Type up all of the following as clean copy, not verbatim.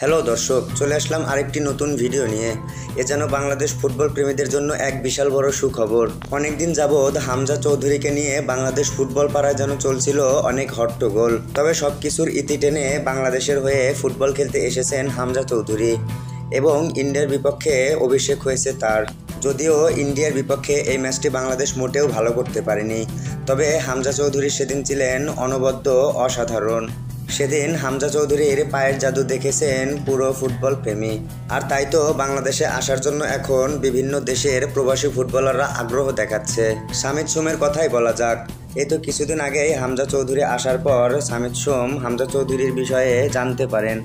Hello দর্শক, চলে আসলাম আরেকটি নতুন ভিডিও নিয়ে। এ যেন বাংলাদেশ ফুটবল প্রেমীদের জন্য এক বিশাল বড় সুখবর। অনেকদিন যাবৎ হামজা চৌধুরীকে নিয়ে বাংলাদেশ ফুটবল পাড়ায় যেন চলছিল অনেক হট্টগোল। তবে সবকিছুর ইতি টেনে বাংলাদেশের হয়ে ফুটবল খেলতে এসেছেন হামজা চৌধুরী এবং ইন্ডিয়ার বিপক্ষে অভিষেক হয়েছে তার। যদিও ইন্ডিয়ার বিপক্ষে এই ম্যাচটি বাংলাদেশ মোটেও ভালো করতে পারেনি, তবে হামজা চৌধুরী সেদিন ছিলেন অনবদ্য অসাধারণ। সেদিন হামজা চৌধুরীর পায়ের জাদু দেখেছেন পুরো ফুটবল প্রেমী। আর তাই তো বাংলাদেশে আসার জন্য এখন বিভিন্ন দেশের প্রবাসী ফুটবলাররা আগ্রহ দেখাচ্ছে। সামিদ সোমের কথাই বলা যাক। এই তো কিছুদিন আগেই হামজা চৌধুরী আসার পর সামিদ সোম হামজা চৌধুরীর বিষয়ে জানতে পারেন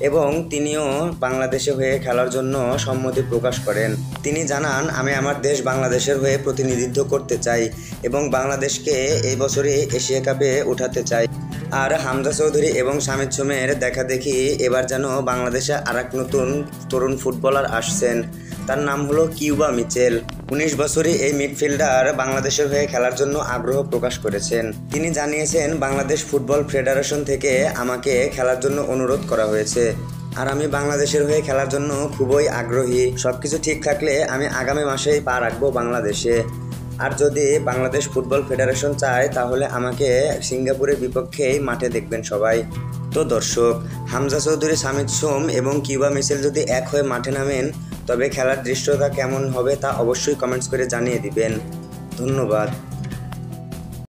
এবং তিনিও বাংলাদেশে হয়ে খেলার জন্য সম্মতি প্রকাশ করেন। তিনি জানান, আমি আমার দেশ বাংলাদেশের হয়ে প্রতিনিধিত্ব করতে চাই এবং বাংলাদেশকে এই বছরই এশিয়া কাপে উঠাতে চাই। আর হামজা চৌধুরী এবং সামিদ সোমের দেখা দেখি এবার যেন বাংলাদেশে আরেক নতুন তরুণ ফুটবলার আসছেন। তার নাম হলো কিউবা মিচেল। 19 বছরই এই মিডফিল্ডার বাংলাদেশের হয়ে খেলার জন্য আগ্রহ প্রকাশ করেছেন। তিনি জানিয়েছেন, বাংলাদেশ ফুটবল ফেডারেশন থেকে আমাকে খেলার জন্য অনুরোধ করা হয়েছে আর আমি বাংলাদেশের হয়ে খেলার জন্য খুবই আগ্রহী। সবকিছু ঠিক থাকলে আমি আগামী মাসেই পা রাখবো বাংলাদেশে। আর যদি বাংলাদেশ ফুটবল ফেডারেশন চায় তাহলে আমাকে সিঙ্গাপুরের বিপক্ষেই মাঠে দেখবেন সবাই। তো দর্শক, হামজা চৌধুরী, সামিদ সোম এবং কিউবা মিচেল যদি এক হয়ে মাঠে নামেন তবে খেলার দৃশ্যটা কেমন হবে তা অবশ্যই কমেন্টস করে জানিয়ে দিবেন। ধন্যবাদ।